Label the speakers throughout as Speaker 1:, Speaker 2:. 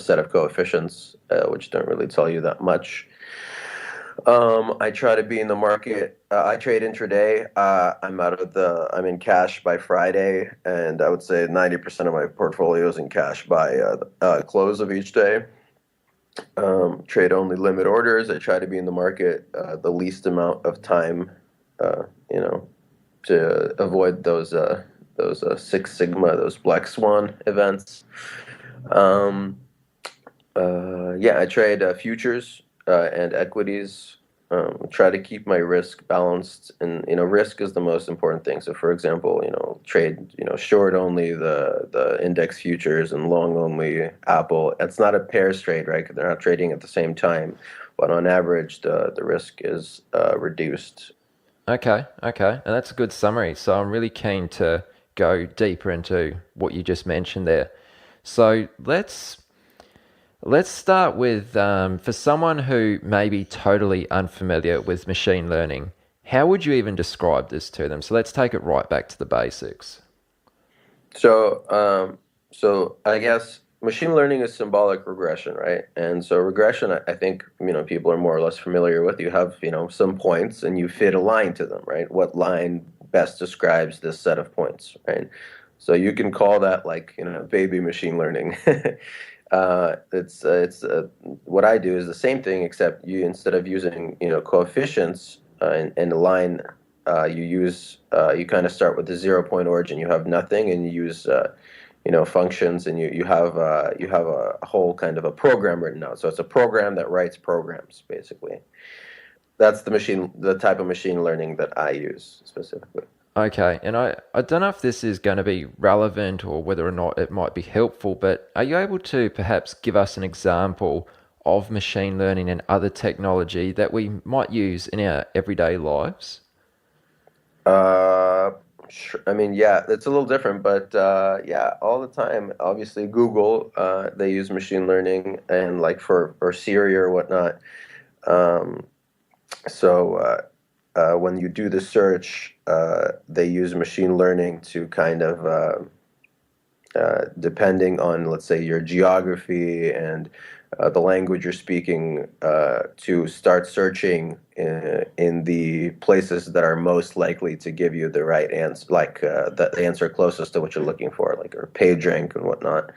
Speaker 1: set of coefficients, which don't really tell you that much. I try to be in the market. I trade intraday. I'm in cash by Friday, and I would say 90% of my portfolio is in cash by close of each day. Trade only limit orders. I try to be in the market the least amount of time, you know, to avoid those Six Sigma, those Black Swan events. Um, yeah, I trade futures and equities. Try to keep my risk balanced, and risk is the most important thing. So, for example, trade short only the index futures and long only Apple. It's not a pairs trade, right? 'Cause they're not trading at the same time, but on average, the risk is reduced.
Speaker 2: Okay, okay. And that's a good summary. So I'm really keen to go deeper into what you just mentioned there. So let's start with for someone who may be totally unfamiliar with machine learning, how would you even describe this to them? So let's take it right back to the basics.
Speaker 1: So I guess machine learning is symbolic regression, right? And so regression, I think, people are more or less familiar with. You have, some points and you fit a line to them, right? What line best describes this set of points, right? So you can call that like, baby machine learning. It's what I do is the same thing, except you instead of using, coefficients in the line, you kind of start with the 0 point origin. You have nothing, and you use functions, and you have a whole kind of a program written out. So it's a program that writes programs, basically. That's the type of machine learning that I use specifically.
Speaker 2: Okay, and I don't know if this is going to be relevant or whether or not it might be helpful, but are you able to perhaps give us an example of machine learning and other technology that we might use in our everyday lives?
Speaker 1: Uh, sure. I mean, yeah, it's a little different, but yeah, all the time. Obviously, Google, they use machine learning, and like for Siri or whatnot. Um, so when you do the search, they use machine learning to kind of depending on, let's say, your geography and the language you're speaking, to start searching in the places that are most likely to give you the right answer, like the answer closest to what you're looking for, like or page rank and whatnot.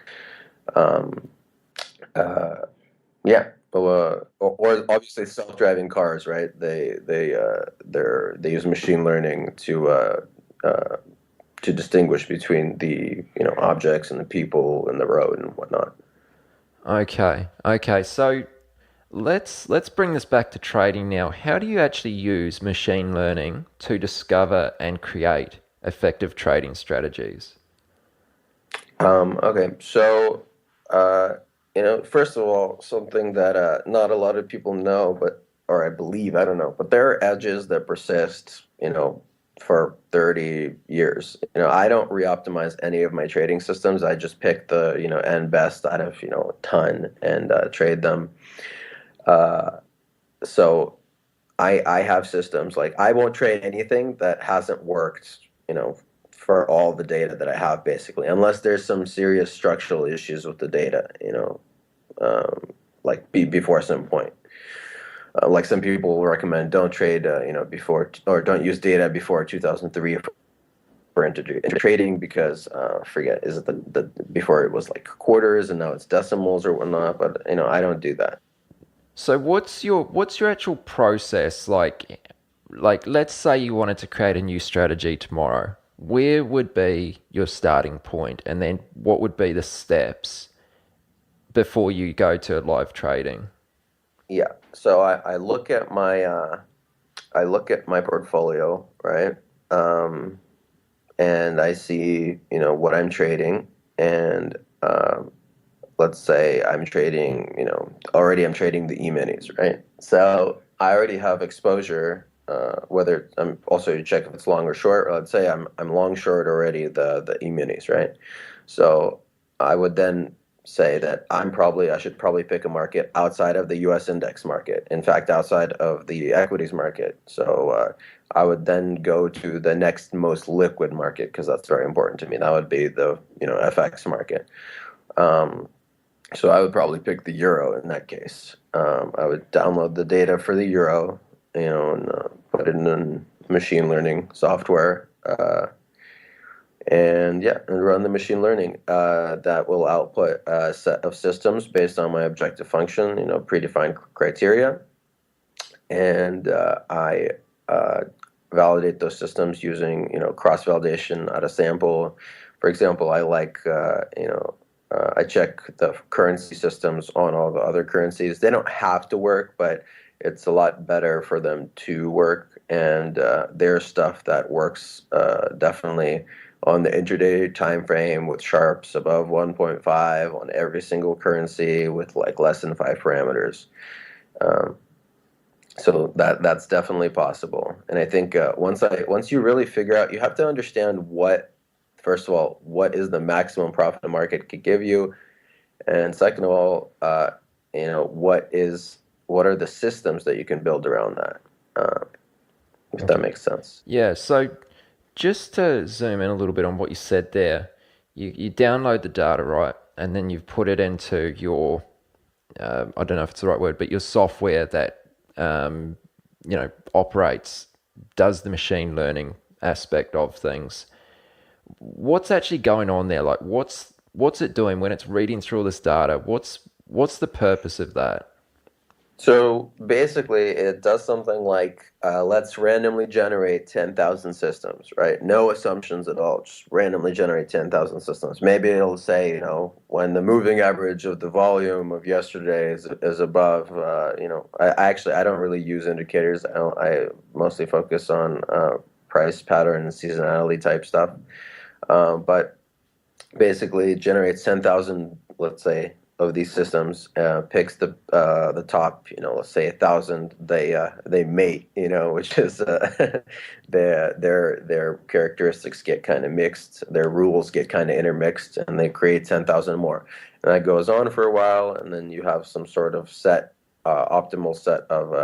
Speaker 1: Um, uh, yeah, or obviously self-driving cars, right? They use machine learning uh, to distinguish between the objects and the people and the road and whatnot.
Speaker 2: Okay, okay. So let's bring this back to trading now. How do you actually use machine learning to discover and create effective trading strategies?
Speaker 1: Okay, so uh, first of all, something that not a lot of people know, but or I believe, I don't know, but there are edges that persist, for 30 years. I don't re-optimize any of my trading systems. I just pick the n best out of a ton and trade them. Uh, so I have systems like I won't trade anything that hasn't worked, for all the data that I have, basically, unless there's some serious structural issues with the data, um, like before some point. Like some people will recommend don't trade, before or don't use data before 2003 for integer trading because forget is it the before it was like quarters and now it's decimals or whatnot. But I don't do that.
Speaker 2: So what's your actual process like? Like let's say you wanted to create a new strategy tomorrow. Where would be your starting point, and then what would be the steps before you go to live trading?
Speaker 1: Yeah. So I look at my portfolio, right? Um, and I see, what I'm trading, and let's say I'm trading, already I'm trading the E-minis, right? So I already have exposure, whether I'm also you check if it's long or short. Or let's say I'm long short already the E-minis, right? So I would then say that I should probably pick a market outside of the U.S. index market. In fact, outside of the equities market. So I would then go to the next most liquid market because that's very important to me. That would be the FX market. Um, So I would probably pick the euro in that case. I would download the data for the euro, and put it in machine learning software, and yeah, and run the machine learning that will output a set of systems based on my objective function, predefined criteria, and I uh, validate those systems using cross validation out of sample. For example, I like I check the currency systems on all the other currencies. They don't have to work, but it's a lot better for them to work. And there's stuff that works definitely on the intraday time frame with sharps above 1.5 on every single currency with like less than 5 parameters. Um, so that's definitely possible. And I think once you really figure out, you have to understand what, first of all, what is the maximum profit the market could give you, and second of all, what are the systems that you can build around that, if that
Speaker 2: Okay.
Speaker 1: makes sense.
Speaker 2: Yeah, so just to zoom in a little bit on what you said there, you download the data, right? And then you put it into your, I don't know if it's the right word, but your software that, um, operates, does the machine learning aspect of things. What's actually going on there? Like, what's it doing when it's reading through all this data? What's the purpose of that?
Speaker 1: So basically, it does something like let's randomly generate 10,000 systems, right? No assumptions at all, just randomly generate 10,000 systems. Maybe it'll say, when the moving average of the volume of yesterday is above, I don't really use indicators. I mostly focus on price pattern and seasonality type stuff. But basically generates 10,000, let's say, of these systems, picks the top, let's say 1,000. They mate, which is their characteristics get kind of mixed, their rules get kind of intermixed, and they create 10,000 more. And that goes on for a while, and then you have some sort of optimal set of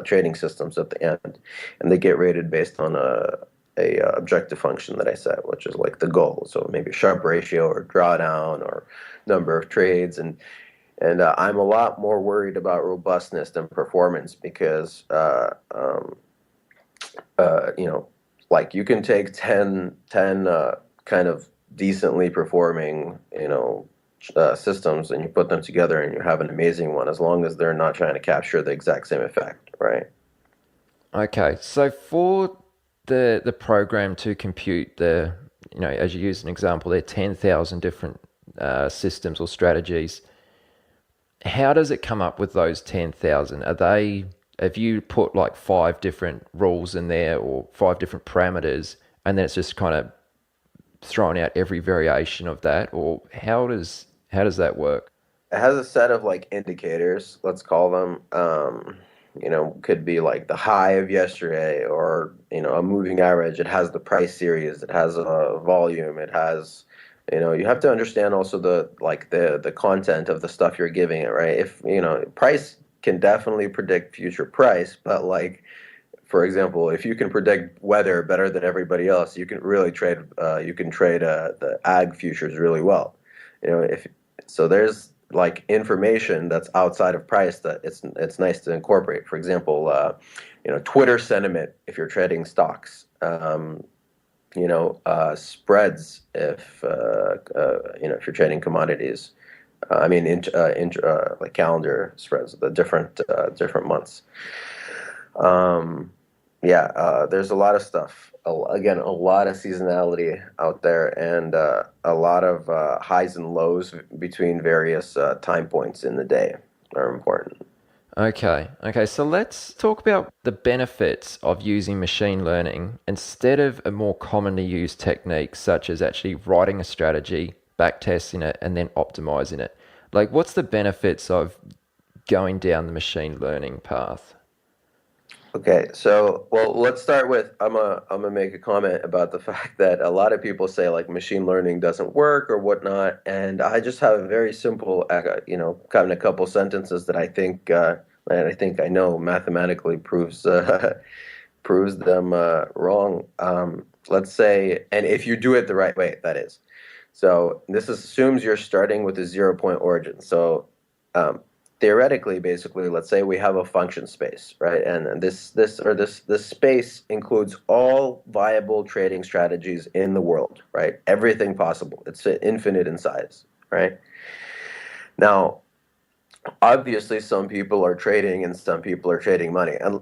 Speaker 1: trading systems at the end, and they get rated based on a objective function that I set, which is like the goal. So maybe Sharpe ratio or drawdown or number of trades, and I'm a lot more worried about robustness than performance because like you can take 10 kind of decently performing systems, and you put them together and you have an amazing one as long as they're not trying to capture the exact same effect, right?
Speaker 2: Okay, so for the program to compute as you use an example, there are 10,000 different systems or strategies. How does it come up with those 10,000? Have you put like five different rules in there or five different parameters, and then it's just kind of throwing out every variation of that, or how does that work?
Speaker 1: It has a set of like indicators, let's call them. Could be like the high of yesterday, or a moving average. It has the price series. It has a volume. It has, you have to understand also the content of the stuff you're giving it, right? If price can definitely predict future price, but like for example, if you can predict weather better than everybody else, you can really trade. You can trade the ag futures really well. If so, there's like information that's outside of price that it's nice to incorporate. For example, Twitter sentiment if you're trading stocks. Spreads if you're trading commodities. I mean, like calendar spreads, the different months. Um, yeah, there's a lot of stuff. Again, a lot of seasonality out there, and a lot of highs and lows between various time points in the day are important.
Speaker 2: Okay, so let's talk about the benefits of using machine learning instead of a more commonly used technique, such as actually writing a strategy, backtesting it, and then optimizing it. Like, what's the benefits of going down the machine learning path?
Speaker 1: Okay, so well, let's start with I'm gonna make a comment about the fact that a lot of people say like machine learning doesn't work or whatnot, and I just have a very simple, kind of a couple sentences that I think I know mathematically proves them wrong. Let's say, and if you do it the right way, that is. So this assumes you're starting with a 0 point origin. So um, theoretically, basically, let's say we have a function space, right? And this space includes all viable trading strategies in the world, right? Everything possible. It's infinite in size, right? Now, obviously, some people are trading and some people are trading money and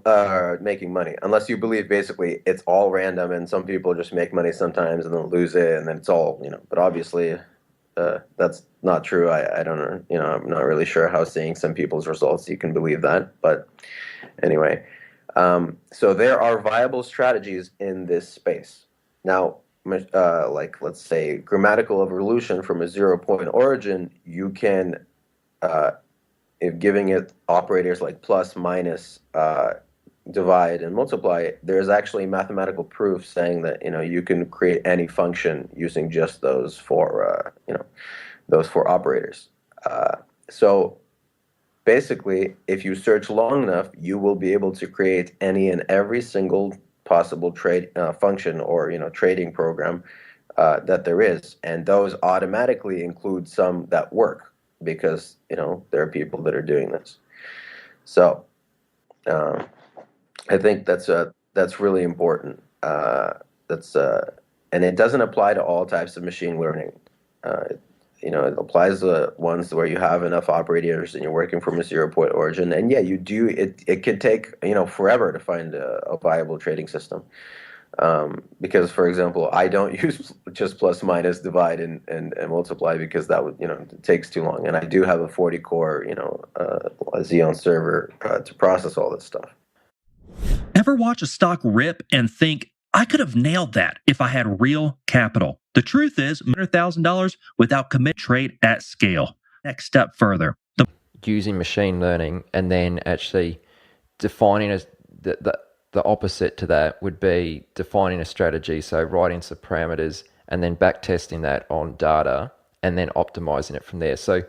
Speaker 1: making money. Unless you believe basically it's all random and some people just make money sometimes and then lose it and then it's all, you know. But obviously, that's not true. I don't know. You know, I'm not really sure how seeing some people's results you can believe that. But anyway, so there are viable strategies in this space. Now, like let's say grammatical evolution from a 0 point origin, you can uh, if giving it operators like plus, minus, divide, and multiply, there's actually mathematical proof saying that you can create any function using just those four operators. So basically, if you search long enough, you will be able to create any and every single possible trade function or trading program that there is, and those automatically include some that work because there are people that are doing this. So um, I think that's really important. That's and it doesn't apply to all types of machine learning. Uh, it applies to ones where you have enough operators and you're working from a 0 point origin. And yeah, you do. It could take forever to find a viable trading system. Because, for example, I don't use just plus, minus, divide, and multiply because that would it takes too long. And I do have a 40 core Xeon server to process all this stuff.
Speaker 3: Ever watch a stock rip and think, I could have nailed that if I had real capital? The truth is, $100,000 without commit trade at scale. Next step further.
Speaker 2: Using machine learning and then actually defining the opposite to that would be defining a strategy. So writing some parameters and then back testing that on data and then optimizing it from there. So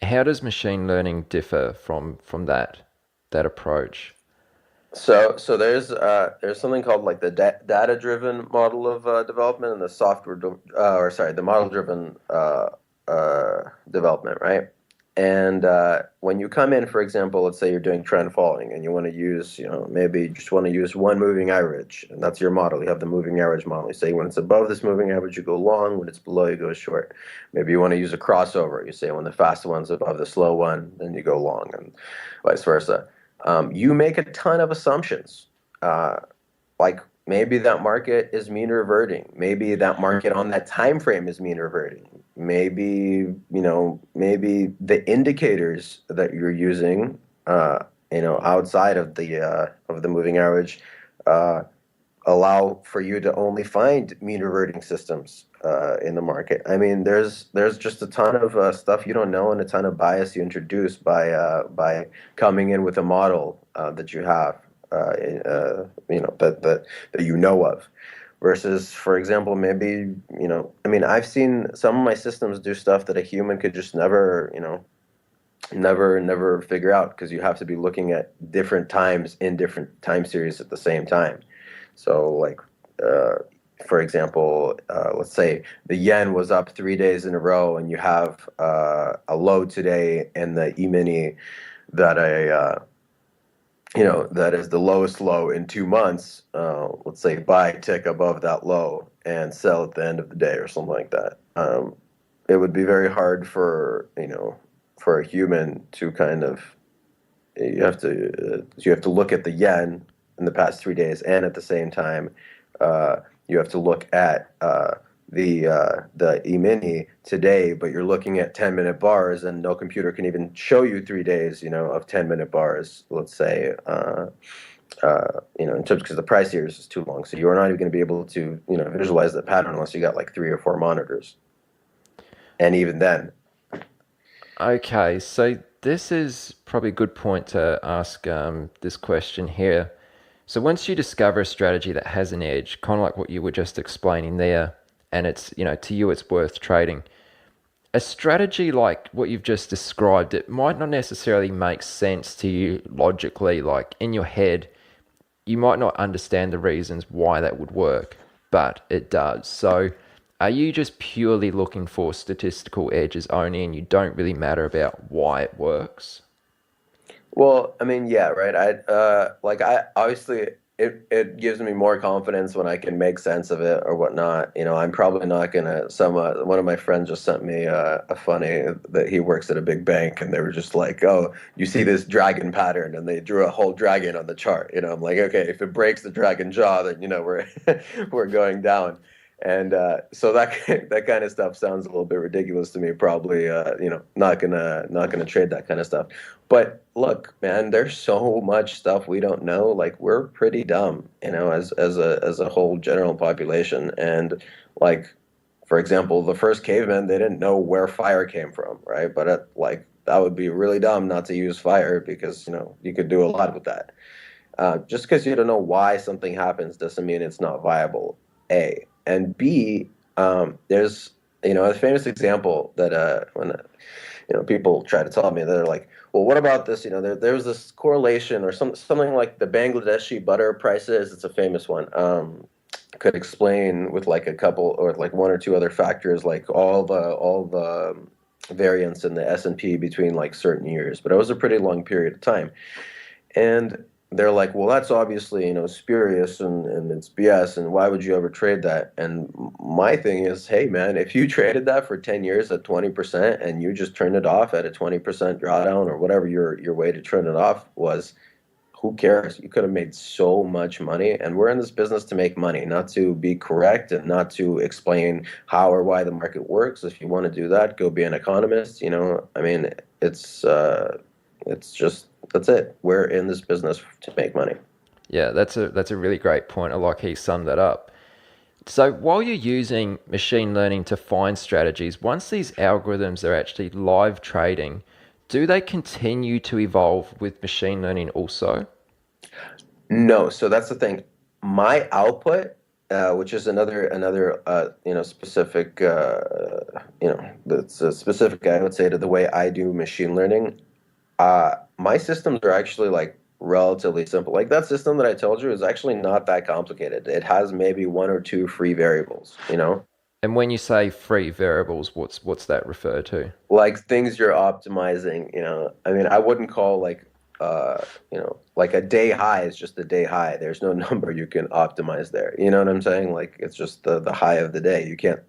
Speaker 2: how does machine learning differ from that approach?
Speaker 1: So there's something called like the data-driven model of development and the the model-driven development, right? And when you come in, for example, let's say you're doing trend following and you want to use, maybe you just want to use one moving average, and that's your model. You have the moving average model. You say when it's above this moving average, you go long. When it's below, you go short. Maybe you want to use a crossover. You say when the fast one's above the slow one, then you go long, and vice versa. You make a ton of assumptions. Like maybe that market is mean reverting. Maybe that market on that time frame is mean reverting. Maybe the indicators that you're using, outside of the moving average, allow for you to only find mean reverting systems in the market. I mean, there's just a ton of stuff you don't know and a ton of bias you introduce by coming in with a model that you have, that you know of. Versus, for example, maybe, I mean, I've seen some of my systems do stuff that a human could just never figure out because you have to be looking at different times in different time series at the same time. So, like, for example, let's say the yen was up 3 days in a row, and you have a low today in the E-mini that that is the lowest low in 2 months. Let's say buy tick above that low and sell at the end of the day or something like that. It would be very hard for for a human to kind of you have to look at the yen in the past 3 days, and at the same time, you have to look at the E-mini today, but you're looking at 10-minute bars, and no computer can even show you 3 days, of 10-minute bars. Let's say, in terms because the price series is too long, so you're not even going to be able to visualize the pattern unless you got like 3 or 4 monitors, and even then.
Speaker 2: Okay, so this is probably a good point to ask this question here. So once you discover a strategy that has an edge, kind of like what you were just explaining there, and it's, to you it's worth trading. A strategy like what you've just described, it might not necessarily make sense to you logically, like in your head, you might not understand the reasons why that would work, but it does. So Are you just purely looking for statistical edges only and you don't really matter about why it works?
Speaker 1: Well, I mean, yeah, right. I obviously it gives me more confidence when I can make sense of it or whatnot. I'm probably not gonna. One of my friends just sent me a funny that he works at a big bank, and they were just like, "Oh, you see this dragon pattern," and they drew a whole dragon on the chart. I'm like, okay, if it breaks the dragon jaw, then we're we're going down. And so that that kind of stuff sounds a little bit ridiculous to me. Probably, not gonna trade that kind of stuff. But look, man, there's so much stuff we don't know. Like we're pretty dumb, as a whole general population. And like, for example, the first cavemen, they didn't know where fire came from, right? But like that would be really dumb not to use fire because you could do a lot with that. Just because you don't know why something happens doesn't mean it's not viable. A and B. There's a famous example that when people try to tell me, they're like, well, what about this? There was this correlation or something like the Bangladeshi butter prices. It's a famous one. Could explain with like a couple or like one or two other factors, like all the variance in the S&P between like certain years, but it was a pretty long period of time. And they're like, well, that's obviously, spurious and it's BS. And why would you ever trade that? And my thing is, hey, man, if you traded that for 10 years at 20% and you just turned it off at a 20% drawdown or whatever your way to turn it off was, who cares? You could have made so much money. And we're in this business to make money, not to be correct and not to explain how or why the market works. If you want to do that, go be an economist. I mean, it's just that's it. We're in this business to make money.
Speaker 2: Yeah, that's a really great point. I like how you summed that up. So while you're using machine learning to find strategies, once these algorithms are actually live trading, do they continue to evolve with machine learning also?
Speaker 1: No, so that's the thing. My output, which is another specific that's a specific, I would say, to the way I do machine learning. My systems are actually like relatively simple. Like that system that I told you is actually not that complicated. It has maybe one or two free variables.
Speaker 2: And when you say free variables, what's that refer to?
Speaker 1: Like things you're optimizing. I mean, I wouldn't call like a day high is just a day high. There's no number you can optimize there. You know what I'm saying? Like it's just the high of the day. You can't.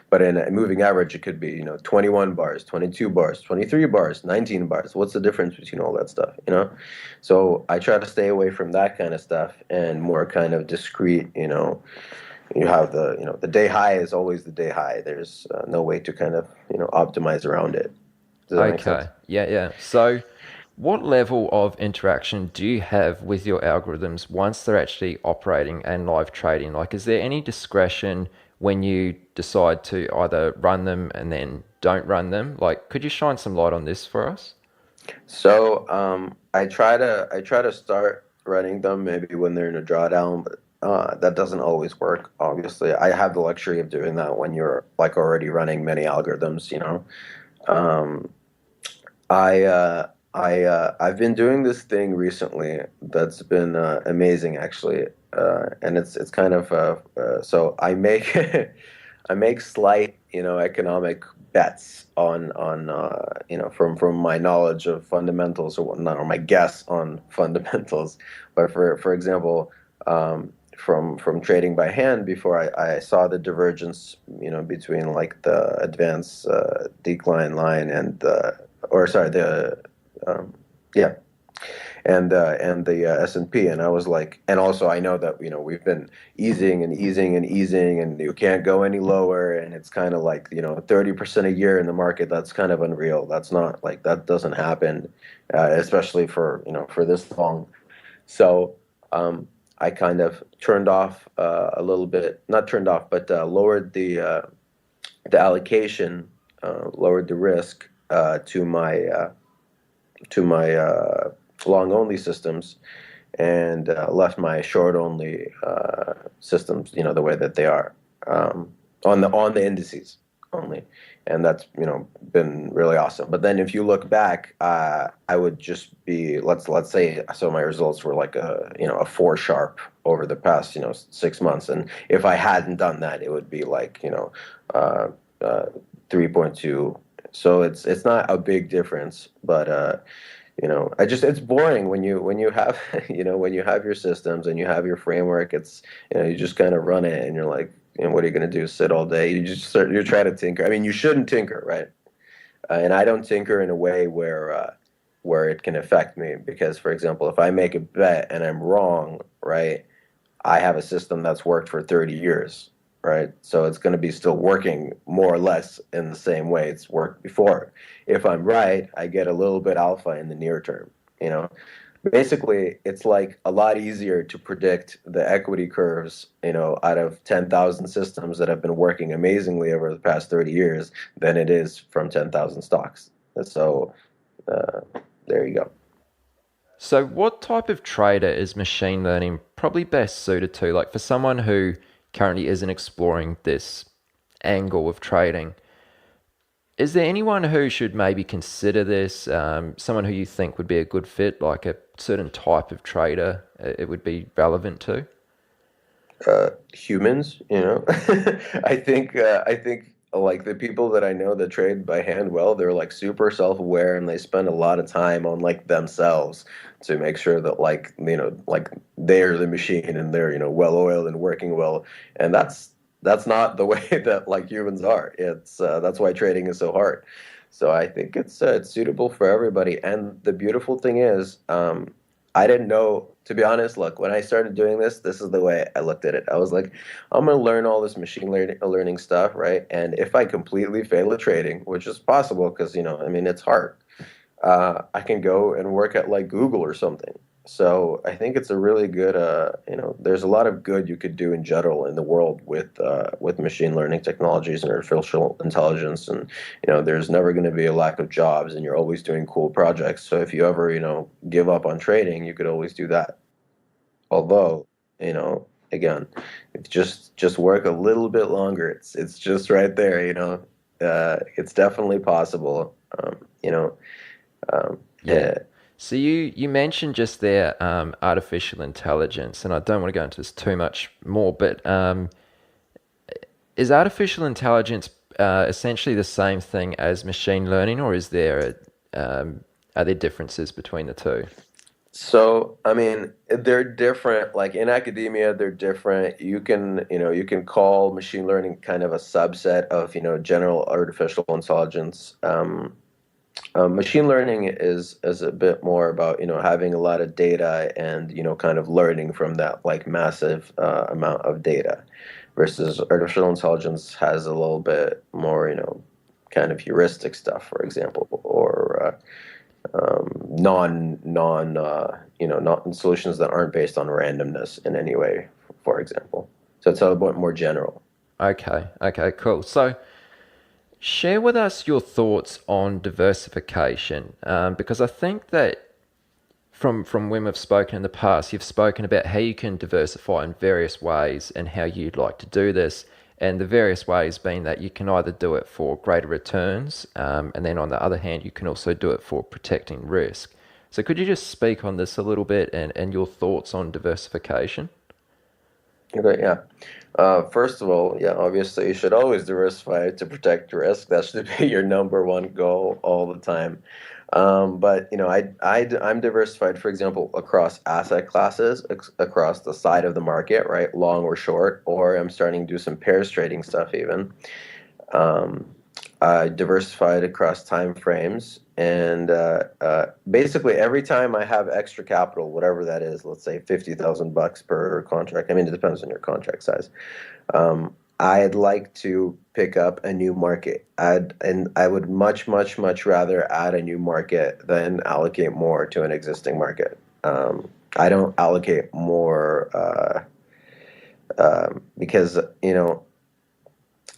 Speaker 1: But in a moving average, it could be 21 bars, 22 bars, 23 bars, 19 bars. What's the difference between all that stuff? So I try to stay away from that kind of stuff and more kind of discrete. You have the day high is always the day high. There's no way to kind of optimize around it. Does that make sense?
Speaker 2: Okay. Yeah. So what level of interaction do you have with your algorithms once they're actually operating and live trading? Like, is there any discretion when you decide to either run them and then don't run them? Like, could you shine some light on this for us?
Speaker 1: So I try to start running them maybe when they're in a drawdown, but that doesn't always work. Obviously, I have the luxury of doing that when you're like already running many algorithms. Um, I've been doing this thing recently that's been amazing actually, and it's kind of so I make I make slight economic bets on from my knowledge of fundamentals or whatnot, or my guess on fundamentals. But for example, from trading by hand before I saw the divergence between like the advance decline line and the or sorry the yeah and the S&P, and I was like, and also I know that we've been easing and easing and easing, and you can't go any lower, and it's kind of like 30% a year in the market. That's kind of unreal. That's not like that doesn't happen, especially for this long. So I kind of turned off a little bit, not turned off, but lowered the allocation, lowered the risk to my long only systems, and left my short only systems the way that they are, on the indices only. and that's been really awesome. But then if you look back, I would just be let's say, so my results were like a 4 sharp over the past 6 months, and if I hadn't done that, it would be like uh, 3.2. So it's not a big difference, but it's boring when you have when you have your systems and you have your framework. It's you just kind of run it, and you're like, what are you going to do? Sit all day? You're trying to tinker. I mean, you shouldn't tinker, right? And I don't tinker in a way where it can affect me, because, for example, if I make a bet and I'm wrong, right, I have a system that's worked for 30 years, right? So it's going to be still working more or less in the same way it's worked before. If I'm right, I get a little bit alpha in the near term, you know? Basically, it's like a lot easier to predict the equity curves, out of 10,000 systems that have been working amazingly over the past 30 years than it is from 10,000 stocks. So uh, there you go.
Speaker 2: So, what type of trader is machine learning probably best suited to? Like for someone who currently isn't exploring this angle of trading, is there anyone who should maybe consider this? Someone who you think would be a good fit, like a certain type of trader it would be relevant to?
Speaker 1: Humans, I think like the people that I know that trade by hand well, they're like super self-aware, and they spend a lot of time on like themselves to make sure that like they're the machine, and they're well oiled and working well. And that's not the way that like humans are. It's That's why trading is so hard. So I think it's suitable for everybody. And the beautiful thing is, I didn't know, to be honest. Look, when I started doing this, this is the way I looked at it. I was like, I'm going to learn all this machine learning stuff, right? And if I completely fail at trading, which is possible because, I mean, it's hard, I can go and work at like Google or something. So I think it's a really good, there's a lot of good you could do in general in the world with machine learning technologies and artificial intelligence. And there's never going to be a lack of jobs, and you're always doing cool projects. So if you ever give up on trading, you could always do that. Although, again, if just work a little bit longer. It's just right there. It's definitely possible. Um,
Speaker 2: Yeah.
Speaker 1: uh,
Speaker 2: So you mentioned just there artificial intelligence, and I don't want to go into this too much more, but is artificial intelligence essentially the same thing as machine learning, or are there differences between the two?
Speaker 1: So, I mean, they're different. Like in academia, they're different. You can call machine learning kind of a subset of, general artificial intelligence. Machine learning is a bit more about, having a lot of data and, kind of learning from that like massive amount of data, versus artificial intelligence has a little bit more, kind of heuristic stuff, for example, or not solutions that aren't based on randomness in any way, for example. So it's a bit more general.
Speaker 2: Okay, okay, cool. So share with us your thoughts on diversification, because I think that from when we've spoken in the past, you've spoken about how you can diversify in various ways and how you'd like to do this. And the various ways being that you can either do it for greater returns, and then on the other hand, you can also do it for protecting risk. So could you just speak on this a little bit and your thoughts on diversification?
Speaker 1: Okay, yeah. First of all, yeah, obviously you should always diversify to protect risk. That should be your number one goal all the time. But I'm diversified, for example, across asset classes, across the side of the market, right, long or short, or I'm starting to do some pairs trading stuff even. Um, I diversified across time frames, and basically every time I have extra capital, whatever that is, let's say 50,000 bucks per contract. I mean, it depends on your contract size. I'd like to pick up a new market. I would much, much, much rather add a new market than allocate more to an existing market. I don't allocate more because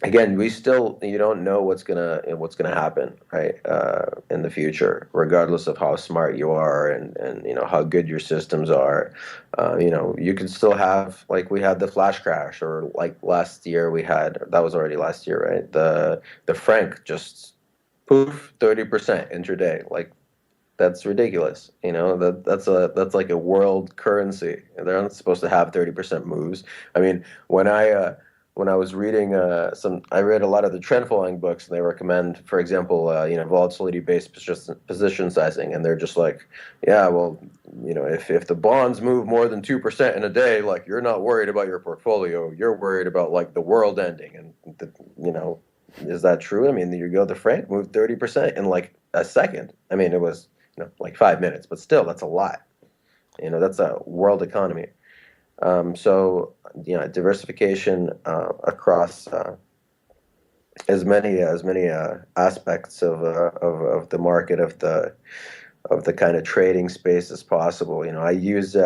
Speaker 1: again, you don't know what's gonna happen, right? In the future, regardless of how smart you are and how good your systems are. You can still have, like, we had the flash crash, or like last year we had, that was already last year, right? The franc just poof, 30% intraday. Like, that's ridiculous. That's like a world currency. They're not supposed to have 30% moves. I mean, when I was reading I read a lot of the trend following books, and they recommend, for example, volatility based position sizing, and they're just like, yeah, well, if the bonds move more than 2% in a day, like, you're not worried about your portfolio. You're worried about, like, the world ending, and you know. Is that true? I mean, the franc moved 30% in like a second. I mean, it was like 5 minutes, but still, that's a lot. That's a world economy. So, diversification across as many aspects of the market, of the kind of trading space as possible. I use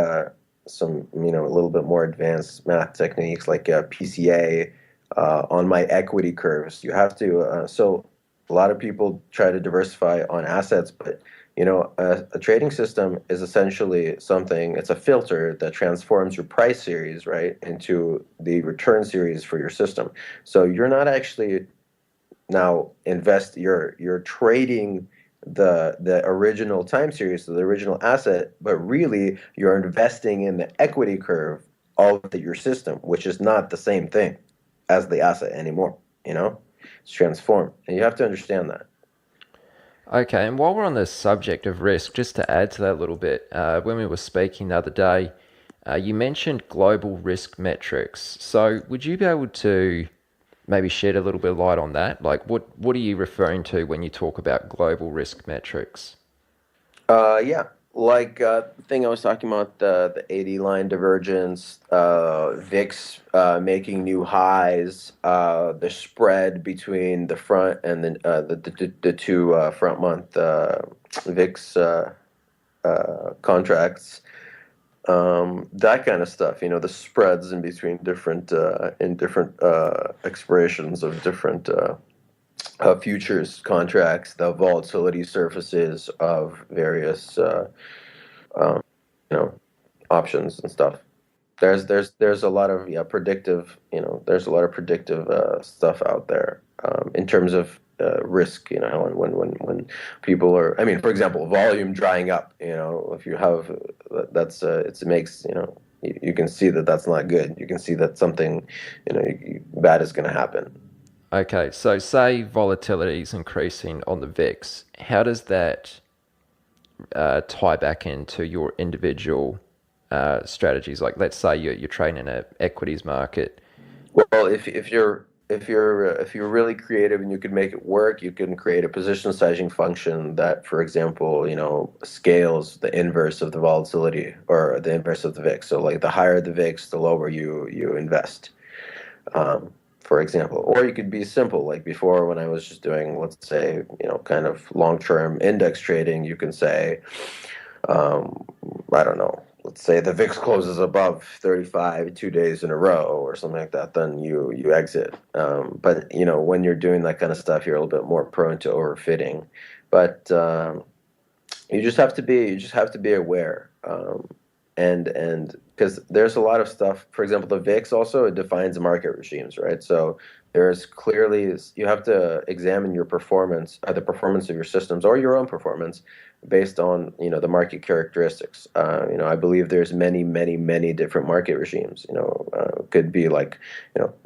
Speaker 1: some a little bit more advanced math techniques, like PCA on my equity curves. You have to so a lot of people try to diversify on assets, but a trading system is essentially something. It's a filter that transforms your price series, right, into the return series for your system. So you're not actually now you're trading the original time series, so the original asset, but really you're investing in the equity curve of your system, which is not the same thing as the asset anymore. It's transformed, and you have to understand that.
Speaker 2: Okay, and while we're on the subject of risk, just to add to that a little bit, when we were speaking the other day, you mentioned global risk metrics. So would you be able to maybe shed a little bit of light on that? Like, what are you referring to when you talk about global risk metrics?
Speaker 1: Yeah, like the thing I was talking about, the 80 line divergence, VIX making new highs, the spread between the front and the two front month VIX contracts, that kind of stuff. The spreads in between different expirations of different futures contracts, the volatility surfaces of various um, you know options and stuff. There's a lot of predictive there's a lot of predictive stuff out there, in terms of risk. And when people are, I mean, for example, volume drying up. If you have it makes you can see that that's not good. You can see that something bad is going to happen.
Speaker 2: Okay, so say volatility is increasing on the VIX. How does that tie back into your individual strategies? Like, let's say you're trading in an equities market.
Speaker 1: Well, if you're really creative and you can make it work, you can create a position sizing function that, for example, scales the inverse of the volatility, or the inverse of the VIX. So, like, the higher the VIX, the lower you invest. For example, or you could be simple, like before, when I was just doing, let's say, kind of long-term index trading. You can say, um, I don't know, let's say the VIX closes above 35 2 days in a row or something like that, then you exit. But when you're doing that kind of stuff, you're a little bit more prone to overfitting. But you just have to be aware. And because there's a lot of stuff. For example, the VIX also, it defines market regimes, right? So there's clearly, you have to examine your performance, the performance of your systems, or your own performance, based on the market characteristics. I believe there's many, many, many different market regimes. Could be like,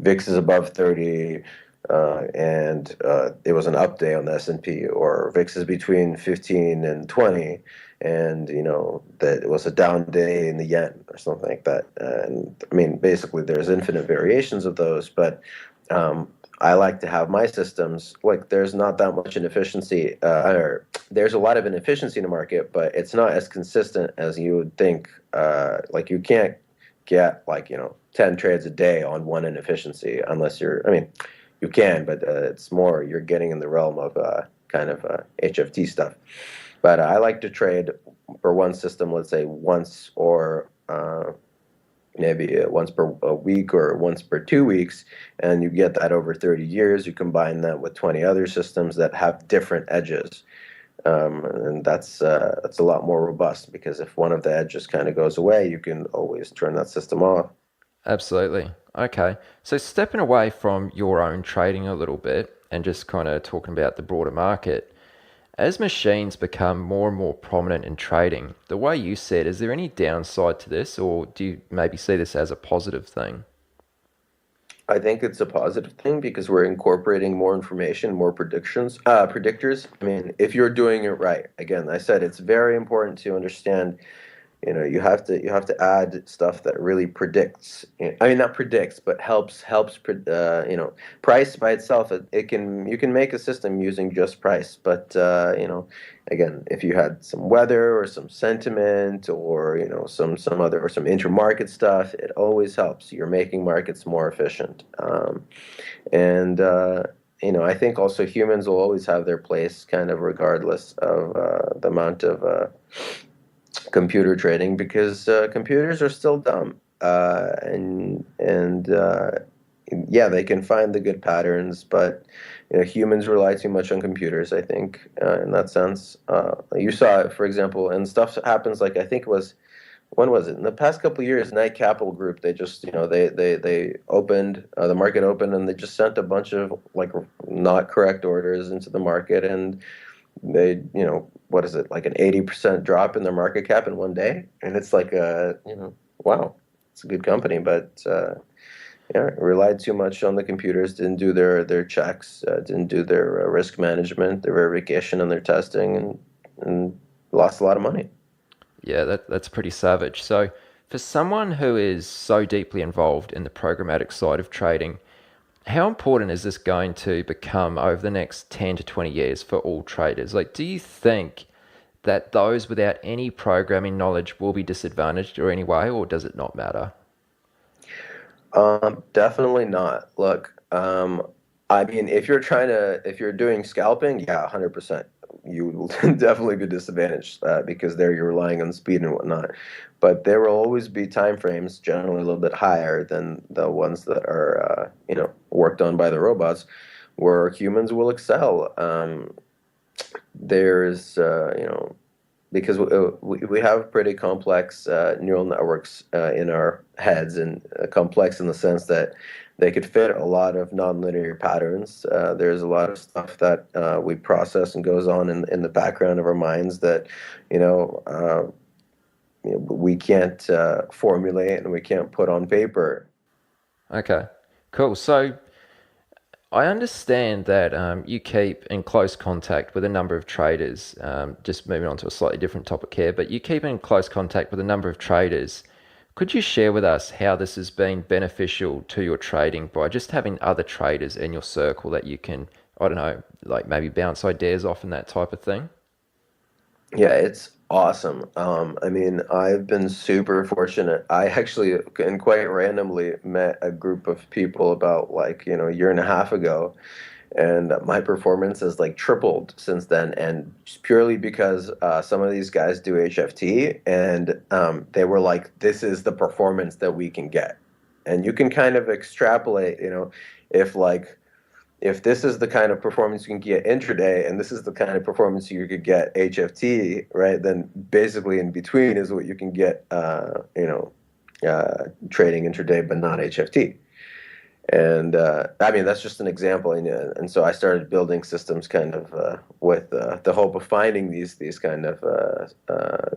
Speaker 1: VIX is above 30. And it was an up day on the S&P, or VIX is between 15 and 20, and that it was a down day in the yen, or something like that. And I mean, basically, there's infinite variations of those, but I like to have my systems, like, there's not that much inefficiency, or there's a lot of inefficiency in the market, but it's not as consistent as you would think. Like, you can't get, like, 10 trades a day on one inefficiency, unless I mean, you can, but it's more, you're getting in the realm of kind of HFT stuff. But I like to trade for one system, let's say once, or maybe once per a week or once per 2 weeks, and you get that over 30 years. You combine that with 20 other systems that have different edges, and that's a lot more robust, because if one of the edges kind of goes away, you can always turn that system off.
Speaker 2: Absolutely. Okay. So stepping away from your own trading a little bit and just kind of talking about the broader market, as machines become more and more prominent in trading, the way you said, is there any downside to this, or do you maybe see this as a positive thing?
Speaker 1: I think it's a positive thing because we're incorporating more information, more predictors. I mean, if you're doing it right, again, I said it's very important to understand. You have to add stuff that really predicts. I mean, not predicts, but price by itself. You can make a system using just price, but again, if you had some weather or some sentiment, or some other, or some intermarket stuff, it always helps. You're making markets more efficient, and I think also humans will always have their place, kind of regardless of the amount of computer trading, because computers are still dumb, and yeah, they can find the good patterns, but humans rely too much on computers, I think, in that sense. You saw it, for example, and stuff happens, like, I think it was, when was it, in the past couple of years, Knight Capital Group, they just they opened, the market opened, and they just sent a bunch of, like, not correct orders into the market, and they, what is it, like an 80% drop in their market cap in one day? And it's like, wow, it's a good company, but yeah, relied too much on the computers, didn't do their checks, didn't do their risk management, their verification, and their testing, and lost a lot of money.
Speaker 2: Yeah, that's pretty savage. So, for someone who is so deeply involved in the programmatic side of trading, how important is this going to become over the next 10 to 20 years for all traders? Like, do you think that those without any programming knowledge will be disadvantaged or any way, or does it not matter?
Speaker 1: Definitely not. Look, I mean, if you're doing scalping, yeah, 100%. You will definitely be disadvantaged, because there you're relying on speed and whatnot. But there will always be time frames, generally a little bit higher than the ones that are, worked on by the robots, where humans will excel. There's, because we have pretty complex neural networks in our heads, and complex in the sense that they could fit a lot of nonlinear patterns. There's a lot of stuff that we process and goes on in the background of our minds that you know, uh, we can't formulate and we can't put on paper.
Speaker 2: Okay, cool. So, I understand that you keep in close contact with a number of traders. Just moving on to a slightly different topic here, but you keep in close contact with a number of traders. Could you share with us how this has been beneficial to your trading by just having other traders in your circle that you can, I don't know, like maybe bounce ideas off and that type of thing?
Speaker 1: Yeah, it's awesome. I mean, I've been super fortunate. I actually, and quite randomly, met a group of people about, like, a year and a half ago, and my performance has, like, tripled since then. And just purely because some of these guys do HFT, and they were like, "This is the performance that we can get," and you can kind of extrapolate, if, like, if this is the kind of performance you can get intraday, and this is the kind of performance you could get HFT, right? Then basically in between is what you can get, trading intraday, but not HFT. And I mean, that's just an example. And so I started building systems, kind of with the hope of finding these kind of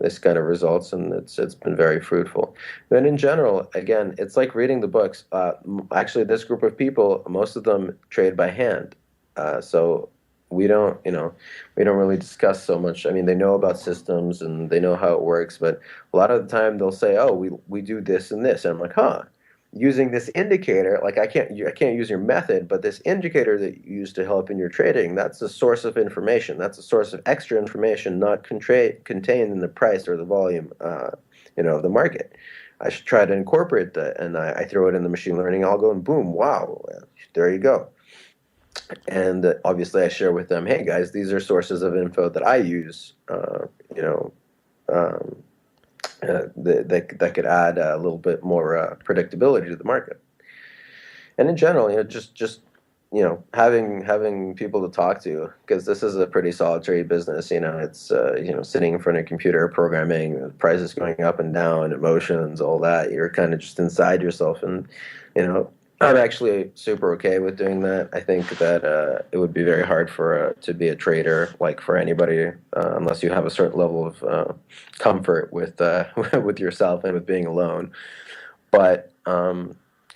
Speaker 1: this kind of results, and it's been very fruitful. Then in general, again, it's like reading the books. Actually, this group of people, most of them trade by hand, so we don't really discuss so much. I mean, they know about systems and they know how it works, but a lot of the time they'll say, "Oh, we do this and this," and I'm like, "Huh." Using this indicator, like, I can't use your method, but this indicator that you use to help in your trading, that's a source of information. That's a source of extra information, not contained in the price or the volume, of the market. I should try to incorporate that, and I throw it in the machine learning algo, and boom, wow, there you go. And obviously, I share with them, "Hey guys, these are sources of info that I use, you know, um, that could add a little bit more predictability to the market. And in general, just having people to talk to, because this is a pretty solitary business. It's sitting in front of a computer, programming, prices going up and down, emotions, all that. You're kind of just inside yourself, and you know. I'm actually super okay with doing that. I think that it would be very hard to be a trader, like for anybody, unless you have a certain level of comfort with with yourself and with being alone. But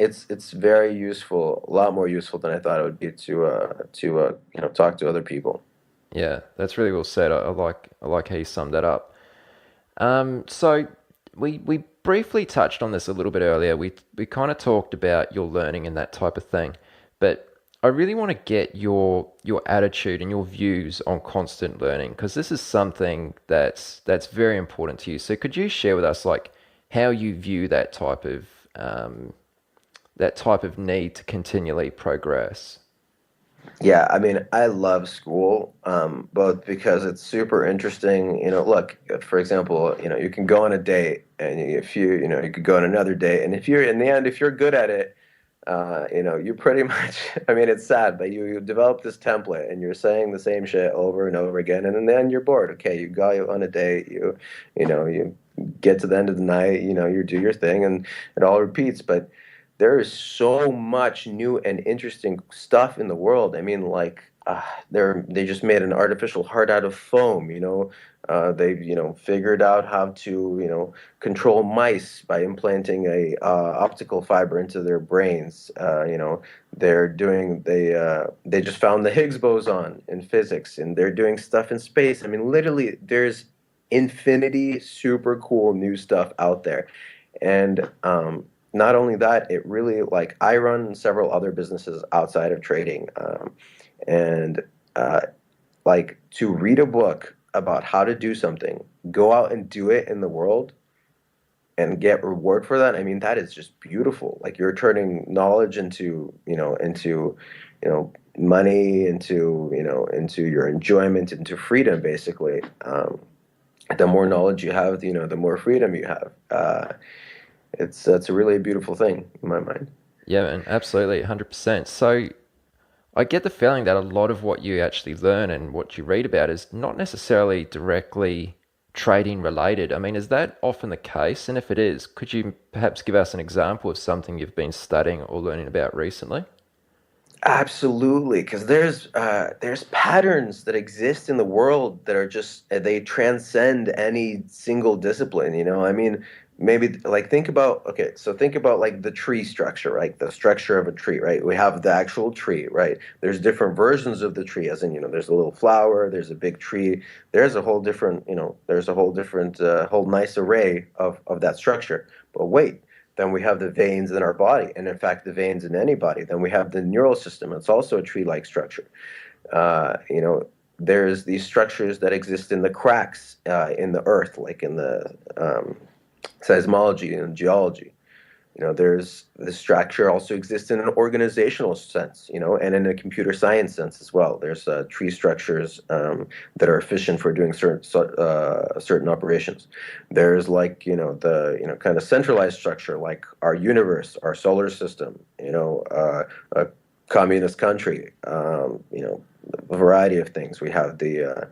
Speaker 1: it's very useful, a lot more useful than I thought it would be to talk to other people.
Speaker 2: Yeah, that's really well said. I like how you summed that up. So we briefly touched on this a little bit earlier. We kind of talked about your learning and that type of thing, but I really want to get your attitude and your views on constant learning, because this is something that's very important to you. So could you share with us like how you view um, that type of need to continually progress?
Speaker 1: Yeah, I mean, I love school, both because it's super interesting. Look, for example, you can go on a date, and if you could go on another date, and if you're in the end, if you're good at it, you pretty much. I mean, it's sad, but you develop this template, and you're saying the same shit over and over again, and in the end, you're bored. Okay, you go on a date, you get to the end of the night, you do your thing, and it all repeats, but there is so much new and interesting stuff in the world. I mean, like they just made an artificial heart out of foam. They've figured out how to control mice by implanting a optical fiber into their brains. They just found the Higgs boson in physics, and they're doing stuff in space. I mean, literally, there's infinity super cool new stuff out there, and not only that, it really, like, I run several other businesses outside of trading, and uh, like, to read a book about how to do something, go out and do it in the world, and get reward for that. I mean, that is just beautiful. Like, you're turning knowledge money, into your enjoyment, into freedom, basically. The more knowledge you have, the more freedom you have. That's a really beautiful thing in my mind.
Speaker 2: Yeah, man, absolutely, 100%. So I get the feeling that a lot of what you actually learn and what you read about is not necessarily directly trading related. I mean, is that often the case? And if it is, could you perhaps give us an example of something you've been studying or learning about recently?
Speaker 1: Absolutely, because there's patterns that exist in the world that are just they transcend any single discipline. I mean, maybe like think about like the tree structure, right? The structure of a tree, right? We have the actual tree, right? There's different versions of the tree, as in there's a little flower, there's a big tree, there's a whole different whole nice array of that structure. But wait. Then we have the veins in our body, and in fact, the veins in any body. Then we have the neural system. It's also a tree-like structure. There's these structures that exist in the cracks in the earth, like in the seismology and geology. There's the structure also exists in an organizational sense, and in a computer science sense as well. There's tree structures that are efficient for doing certain operations. There's like the kind of centralized structure, like our universe, our solar system, a communist country, a variety of things. We have the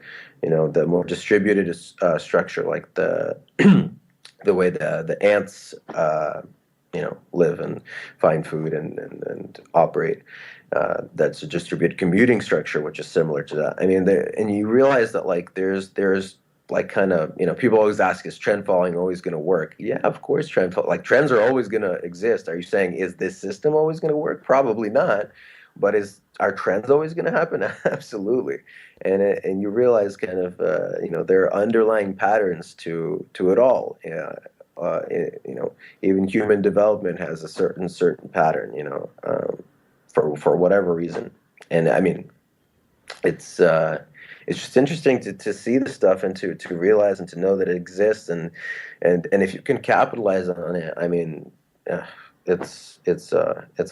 Speaker 1: more distributed structure, like the the way the ants live and find food and operate. That's a distributed commuting structure, which is similar to that. I mean, and you realize that like there's like kind of people always ask, is trend following always going to work? Yeah, of course, trends are always going to exist. Are you saying, is this system always going to work? Probably not. But are trends always going to happen? Absolutely. And you realize kind of there are underlying patterns to it all. Yeah. Even human development has a certain pattern, for whatever reason. And I mean, it's just interesting to see the stuff and to realize and to know that it exists, and if you can capitalize on it, I mean, uh, it's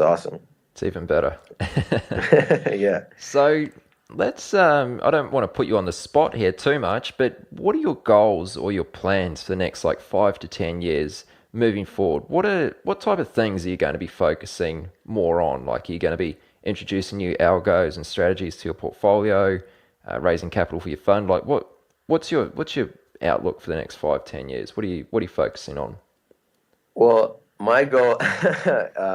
Speaker 1: awesome.
Speaker 2: It's even better.
Speaker 1: Yeah.
Speaker 2: So let's I don't want to put you on the spot here too much, but what are your goals or your plans for the next like 5 to 10 years moving forward? What type of things are you going to be focusing more on? Like, are you going to be introducing new algos and strategies to your portfolio, raising capital for your fund? Like, what's your outlook for the next 5, 10 years? What are you focusing on?
Speaker 1: Well, my goal,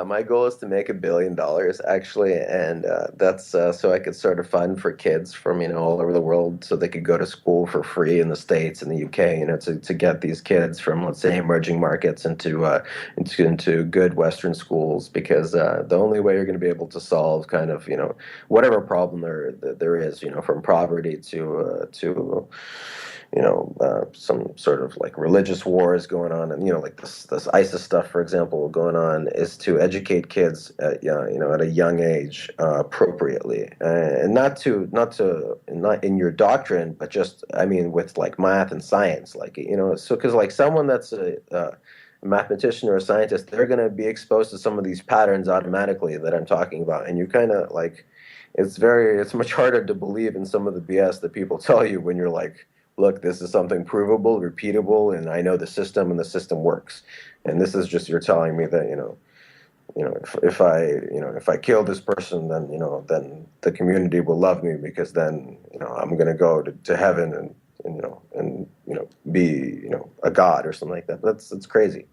Speaker 1: my goal is to make $1 billion actually, and that's so I could start a fund for kids from all over the world, so they could go to school for free in the States and the UK. To get these kids from, let's say, emerging markets into good Western schools, because the only way you're going to be able to solve kind of whatever problem there is, from poverty to some sort of like religious wars going on, and like this ISIS stuff, for example, going on, is to educate kids at at a young age appropriately, and not in your doctrine, but just, I mean, with like math and science, like so, because like someone that's a mathematician or a scientist, they're going to be exposed to some of these patterns automatically that I'm talking about, and you kind of like, it's much harder to believe in some of the BS that people tell you when you're like, look, this is something provable, repeatable, and I know the system, and the system works. And this is just, you're telling me that, if I kill this person, then, then the community will love me, because then, I'm going to go to heaven, and be, a god or something like that. That's crazy.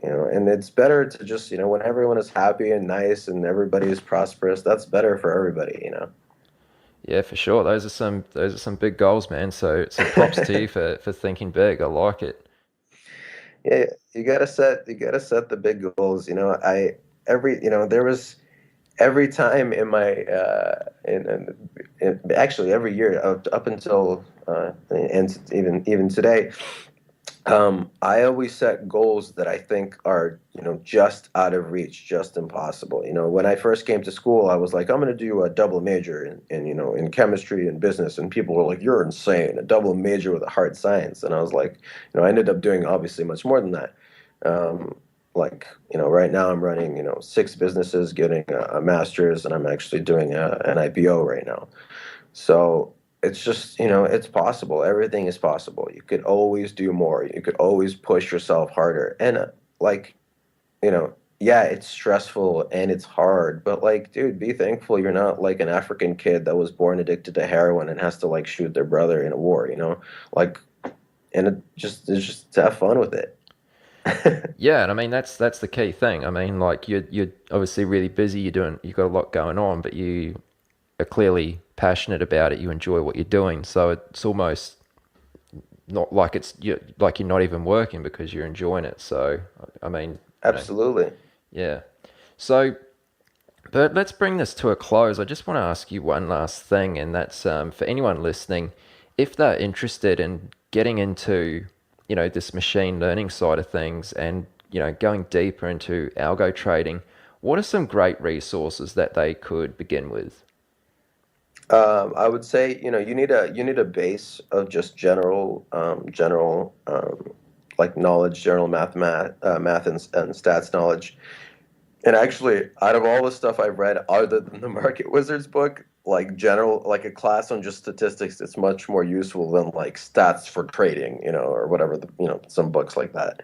Speaker 1: And it's better to just, when everyone is happy and nice and everybody is prosperous, that's better for everybody.
Speaker 2: Yeah, for sure. Those are some big goals, man. So props to you for thinking big. I like it.
Speaker 1: Yeah, you gotta set the big goals. There was every time in my actually every year up until and even today, I always set goals that I think are, just out of reach, just impossible. When I first came to school, I was like, I'm going to do a double major in chemistry and business, and people were like, "You're insane! A double major with a hard science." And I was like, I ended up doing obviously much more than that. Like, right now I'm running, 6 businesses, getting a master's, and I'm actually doing an IPO right now. So it's just, it's possible. Everything is possible. You could always do more. You could always push yourself harder. And like, yeah, it's stressful and it's hard, but like, dude, be thankful you're not like an African kid that was born addicted to heroin and has to like shoot their brother in a war. Like, and it's just to have fun with it.
Speaker 2: Yeah, and I mean that's the key thing. I mean, like you're obviously really busy. You've got a lot going on, but you are clearly passionate about it. You enjoy what you're doing, so it's almost not like you're not even working because you're enjoying it. So I mean,
Speaker 1: Absolutely.
Speaker 2: yeah. So, but let's bring this to a close. I just want to ask you one last thing, and that's for anyone listening, if they're interested in getting into, this machine learning side of things and, going deeper into algo trading, what are some great resources that they could begin with?
Speaker 1: I would say, you need a base of just general like knowledge, general math and stats knowledge. And actually, out of all the stuff I've read, other than the Market Wizards book, like general, like a class on just statistics, it's much more useful than like stats for trading, or whatever, some books like that.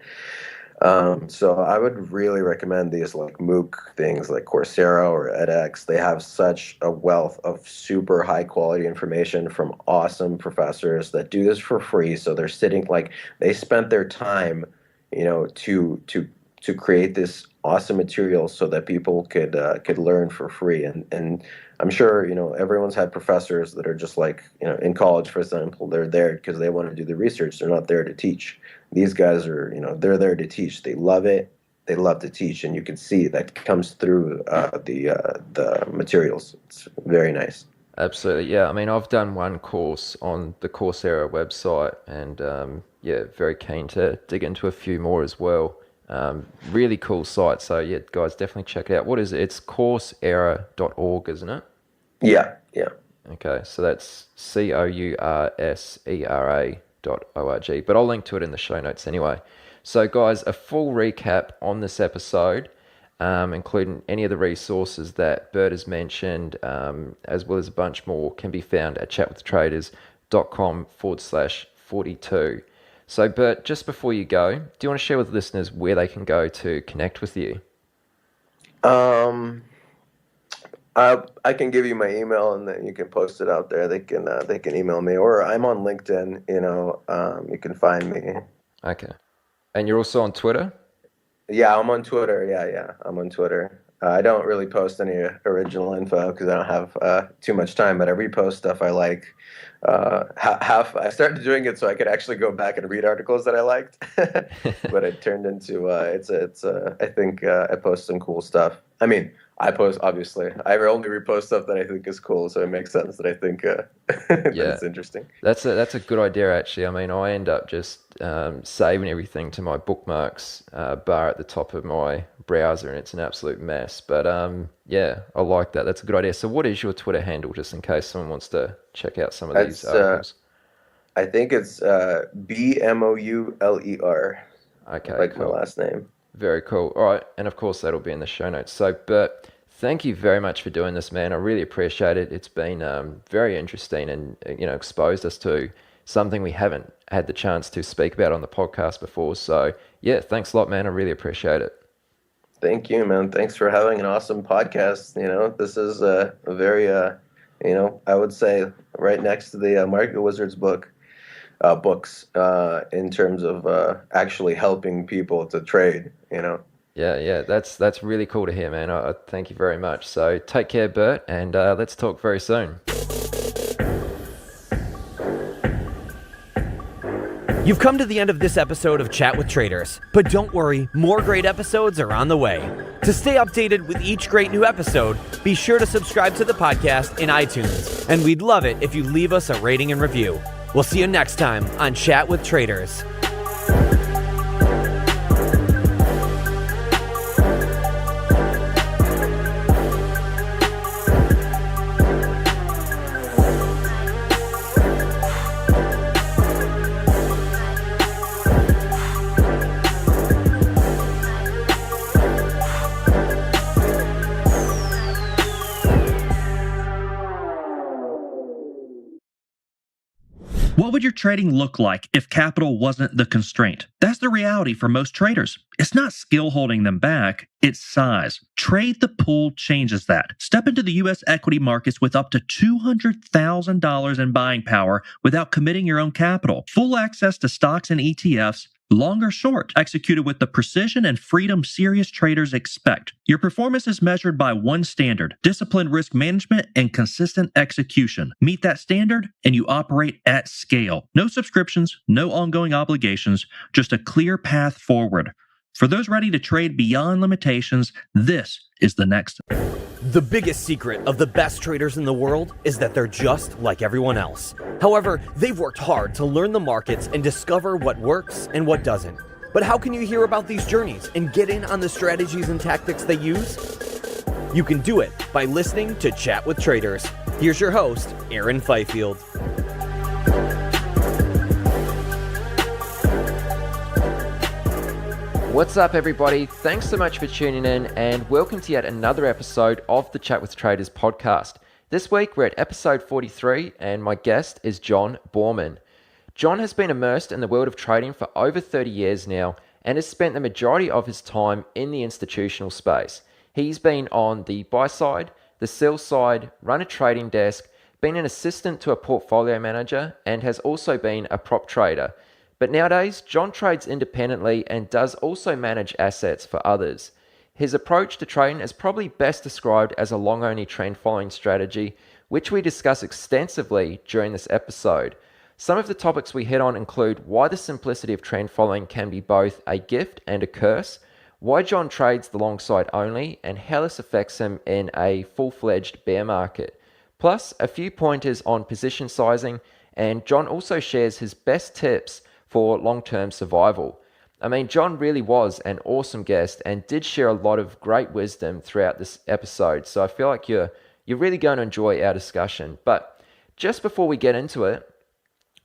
Speaker 1: So I would really recommend these like MOOC things like Coursera or edX. They have such a wealth of super high quality information from awesome professors that do this for free. So they're sitting like, they spent their time, to create this awesome material so that people could learn for free. And I'm sure everyone's had professors that are just like, in college, for example, they're there because they want to do the research. They're not there to teach. These guys are, they're there to teach. They love it. They love to teach, and you can see that comes through the materials. It's very nice.
Speaker 2: Absolutely, yeah. I mean, I've done one course on the Coursera website, and yeah, very keen to dig into a few more as well. Really cool site. So yeah, guys, definitely check it out. What is it? It's coursera.org, isn't it?
Speaker 1: Yeah, yeah.
Speaker 2: Okay, so that's COURSERA.org. But I'll link to it in the show notes anyway. So, guys, a full recap on this episode. including any of the resources that Bert has mentioned, as well as a bunch more, can be found at chatwithtraders.com/42. So, Bert, just before you go, do you want to share with listeners where they can go to connect with you?
Speaker 1: I can give you my email, and then you can post it out there. They can email me, or I'm on LinkedIn. You can find me.
Speaker 2: Okay. And you're also on Twitter?
Speaker 1: Yeah, I'm on Twitter. Yeah, I'm on Twitter. I don't really post any original info because I don't have too much time, but I repost stuff I like. I started doing it so I could actually go back and read articles that I liked, but it turned into I think I post some cool stuff. I mean, I post, obviously. I only repost stuff that I think is cool, so it makes sense that I think that it's interesting.
Speaker 2: That's a good idea, actually. I mean, I end up just saving everything to my bookmarks bar at the top of my browser, and it's an absolute mess. But yeah, I like that. That's a good idea. So what is your Twitter handle, just in case someone wants to check out some of these articles?
Speaker 1: I think it's BMOULER.
Speaker 2: Okay,
Speaker 1: like
Speaker 2: cool.
Speaker 1: My last name.
Speaker 2: Very cool. All right, and of course that'll be in the show notes. So, Bert, thank you very much for doing this, man. I really appreciate it. It's been very interesting, and exposed us to something we haven't had the chance to speak about on the podcast before. So, yeah, thanks a lot, man. I really appreciate it.
Speaker 1: Thank you, man. Thanks for having an awesome podcast. This is a very, I would say right next to the Market Wizards books in terms of actually helping people to trade.
Speaker 2: Yeah, that's really cool to hear, man. I thank you very much. So take care, Bert, and let's talk very soon.
Speaker 4: You've come to the end of this episode of Chat with Traders, but don't worry, more great episodes are on the way. To stay updated with each great new episode, be sure to subscribe to the podcast in iTunes, and we'd love it if you leave us a rating and review. We'll see you next time on Chat with Traders.
Speaker 3: What would your trading look like if capital wasn't the constraint? That's the reality for most traders. It's not skill holding them back, it's size. Trade the Pool changes that. Step into the U.S. equity markets with up to $200,000 in buying power without committing your own capital. Full access to stocks and ETFs, long or short, executed with the precision and freedom serious traders expect. Your performance is measured by one standard: disciplined risk management and consistent execution. Meet that standard and you operate at scale. No subscriptions, no ongoing obligations, just a clear path forward. For those ready to trade beyond limitations, this is the next step.
Speaker 4: The biggest secret of the best traders in the world is that they're just like everyone else. However, they've worked hard to learn the markets and discover what works and what doesn't. But how can you hear about these journeys and get in on the strategies and tactics they use? You can do it by listening to Chat with Traders. Here's your host, Aaron Fifield.
Speaker 2: What's up, everybody? Thanks so much for tuning in, and welcome to yet another episode of the Chat with Traders podcast. This week we're at episode 43, and my guest is John Borman. John has been immersed in the world of trading for over 30 years now and has spent the majority of his time in the institutional space. He's been on the buy side, the sell side, run a trading desk, been an assistant to a portfolio manager, and has also been a prop trader. But nowadays, John trades independently and does also manage assets for others. His approach to trading is probably best described as a long-only trend-following strategy, which we discuss extensively during this episode. Some of the topics we hit on include why the simplicity of trend following can be both a gift and a curse, why John trades the long side only, and how this affects him in a full-fledged bear market. Plus, a few pointers on position sizing, and John also shares his best tips for long-term survival. I mean, John really was an awesome guest and did share a lot of great wisdom throughout this episode. So I feel like you're really going to enjoy our discussion. But just before we get into it,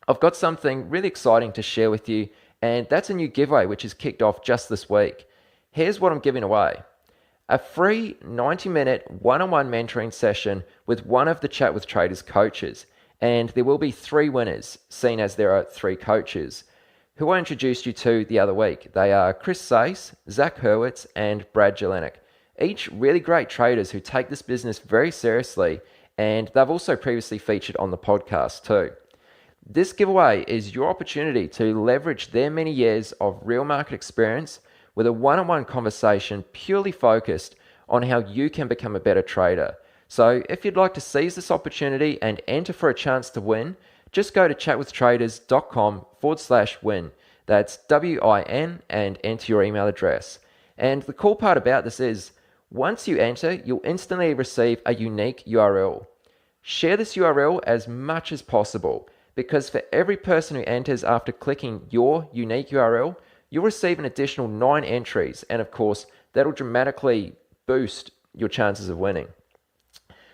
Speaker 2: I've got something really exciting to share with you, and that's a new giveaway which is kicked off just this week. Here's what I'm giving away. a free 90-minute one-on-one mentoring session with one of the Chat with Traders coaches. And there will be 3 winners, seen as there are 3 coaches, who I introduced you to the other week. They are Chris Sace, Zach Hurwitz, and Brad Jelinek. Each really great traders who take this business very seriously, and they've also previously featured on the podcast too. This giveaway is your opportunity to leverage their many years of real market experience with a one-on-one conversation purely focused on how you can become a better trader. So if you'd like to seize this opportunity and enter for a chance to win, just go to chatwithtraders.com/win. That's WIN and enter your email address. And the cool part about this is, once you enter, you'll instantly receive a unique URL. Share this URL as much as possible, because for every person who enters after clicking your unique URL, you'll receive an additional 9 entries, and of course, that'll dramatically boost your chances of winning.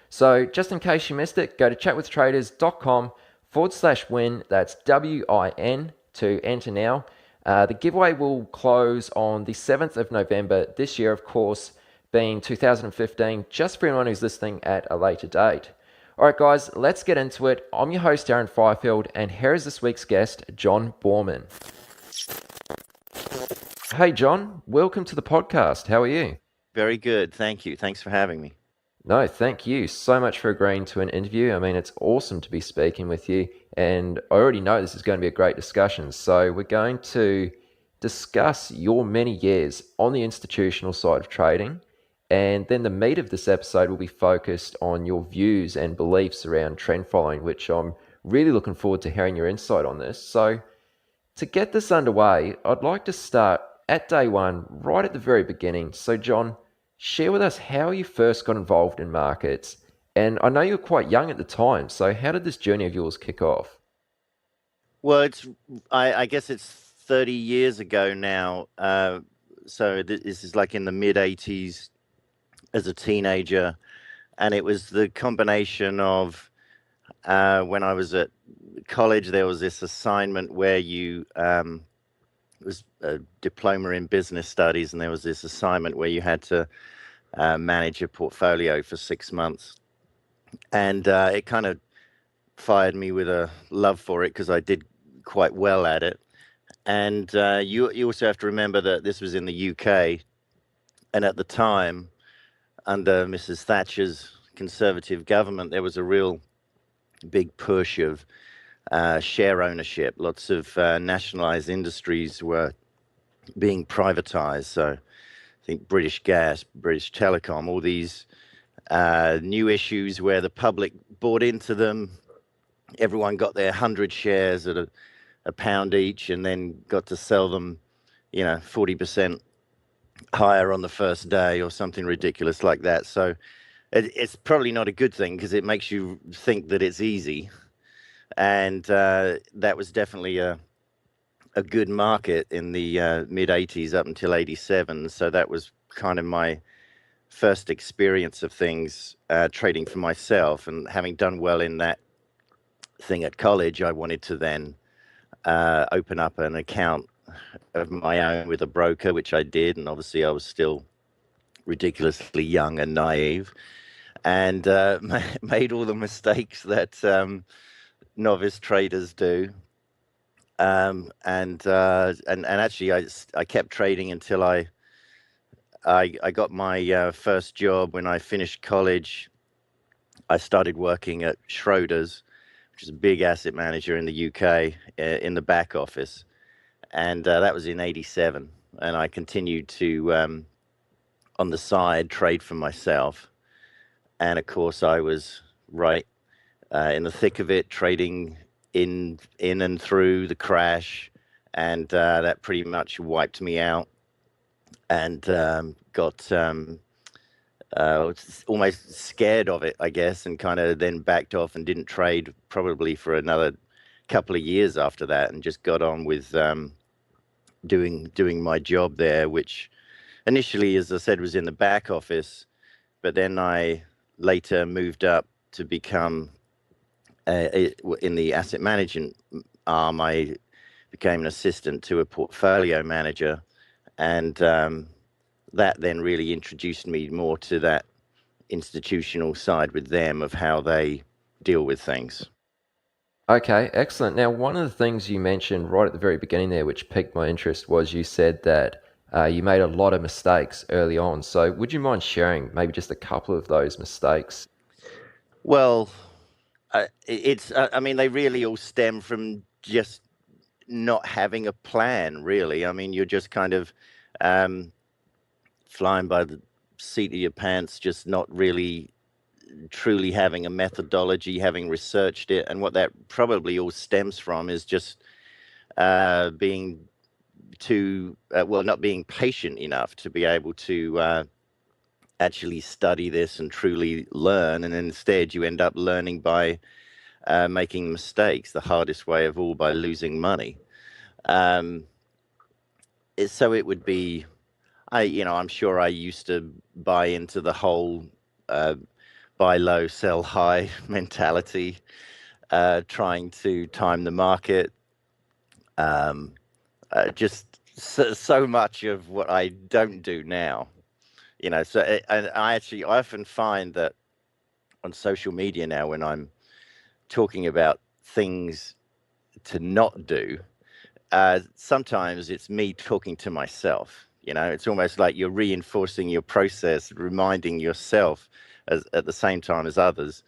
Speaker 2: So just in case you missed it, go to chatwithtraders.com/win, that's WIN, to enter now. The giveaway will close on the 7th of November this year, of course, being 2015, just for anyone who's listening at a later date. All right, guys, let's get into it. I'm your host, Aaron Fifield, and here is this week's guest, John Borman. Hey, John, welcome to the podcast. How are you?
Speaker 5: Very good. Thank you. Thanks for having me.
Speaker 2: No, thank you so much for agreeing to an interview. I mean, it's awesome to be speaking with you, and I already know this is going to be a great discussion. So we're going to discuss your many years on the institutional side of trading, and then the meat of this episode will be focused on your views and beliefs around trend following, which I'm really looking forward to hearing your insight on this. So to get this underway, I'd like to start at day one, right at the very beginning. So John, share with us how you first got involved in markets. And I know you were quite young at the time, so how did this journey of yours kick off?
Speaker 5: Well, I guess it's 30 years ago now. So this is like in the mid-'80s as a teenager. And it was the combination of when I was at college, there was this assignment where it was a diploma in business studies, and there was this assignment where you had to manage a portfolio for 6 months. And it kind of fired me with a love for it because I did quite well at it. And you also have to remember that this was in the UK, and at the time, under Mrs. Thatcher's Conservative government, there was a real big push of share ownership. Lots of nationalized industries were being privatized. So I think British Gas, British Telecom, all these new issues where the public bought into them. Everyone got their 100 shares at a pound each, and then got to sell them, 40% higher on the first day or something ridiculous like that. So it's probably not a good thing because it makes you think that it's easy. And that was definitely a good market in the mid-'80s up until '87. So that was kind of my first experience of things, trading for myself. And having done well in that thing at college, I wanted to then open up an account of my own with a broker, which I did. And obviously I was still ridiculously young and naive, and made all the mistakes that novice traders do. And actually I kept trading until I got my first job. When I finished college, I started working at Schroders, which is a big asset manager in the UK, in the back office. And that was in '87. And I continued to, on the side, trade for myself. And of course, I was right in the thick of it, trading in and through the crash. And that pretty much wiped me out, and got almost scared of it, I guess, and kind of then backed off and didn't trade probably for another couple of years after that, and just got on with doing my job there, which initially, as I said, was in the back office, but then I later moved up to become in the asset management arm. I became an assistant to a portfolio manager, and that then really introduced me more to that institutional side with them of how they deal with things.
Speaker 2: Okay, excellent. Now, one of the things you mentioned right at the very beginning there, which piqued my interest, was you said that you made a lot of mistakes early on. So, would you mind sharing maybe just a couple of those mistakes?
Speaker 5: Well, I mean, they really all stem from just not having a plan, really. I mean, you're just kind of flying by the seat of your pants, just not really truly having a methodology, having researched it. And what that probably all stems from is just being too, well, not being patient enough to be able to actually study this and truly learn. And instead, you end up learning by making mistakes, the hardest way of all, by losing money. So it would be, I'm sure I used to buy into the whole buy low, sell high mentality, trying to time the market. Just so much of what I don't do now, So and I often find that on social media now, when I'm talking about things to not do, sometimes it's me talking to myself. It's almost like you're reinforcing your process, reminding yourself at the same time as others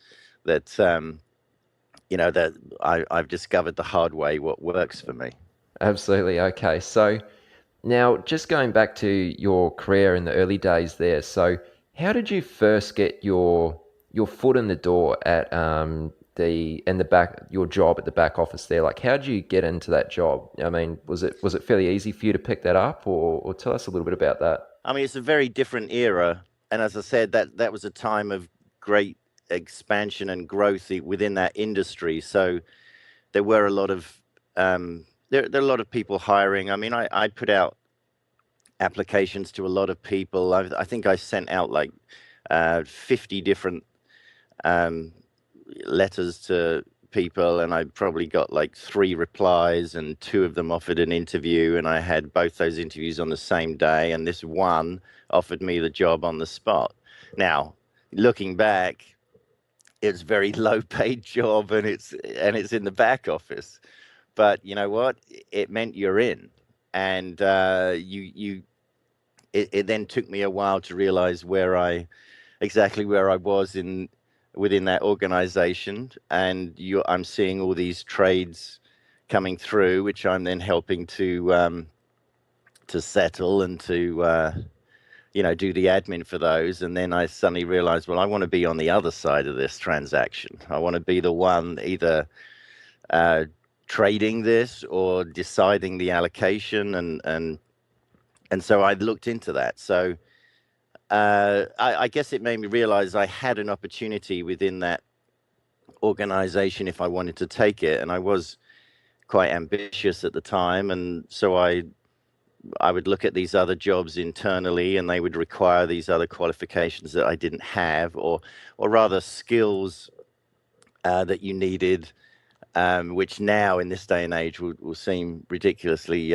Speaker 5: that that I've discovered the hard way what works for me.
Speaker 2: Absolutely. Okay. So, now just going back to your career in the early days there. So, how did you first get your foot in the door at your job at the back office there? Like, how did you get into that job? I mean, was it fairly easy for you to pick that up, or tell us a little bit about that?
Speaker 5: I mean, it's a very different era, and as I said, that was a time of great expansion and growth within that industry. So there were a lot of there are a lot of people hiring. I mean, I put out applications to a lot of people. I think I sent out like 50 different letters to people, and I probably got like 3 replies, and 2 of them offered an interview, and I had both those interviews on the same day, and this one offered me the job on the spot. Now, looking back, it's a very low paid job, and it's in the back office. But you know what? It meant you're in, and it then took me a while to realize exactly where I was within that organization, and I'm seeing all these trades coming through, which I'm then helping to settle and to do the admin for those. And then I suddenly realized, well, I want to be on the other side of this transaction. I want to be the one either trading this or deciding the allocation, and so I looked into that. So I guess it made me realize I had an opportunity within that organization if I wanted to take it, and I was quite ambitious at the time, and so I would look at these other jobs internally, and they would require these other qualifications that I didn't have, or rather skills that you needed, which now in this day and age will seem ridiculously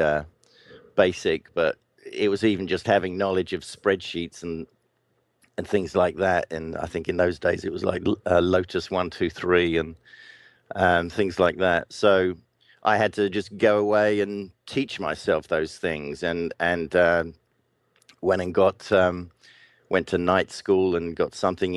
Speaker 5: basic, but it was even just having knowledge of spreadsheets and things like that. And I think in those days it was like Lotus 123 and things like that. So I had to just go away and teach myself those things, and went to night school and got something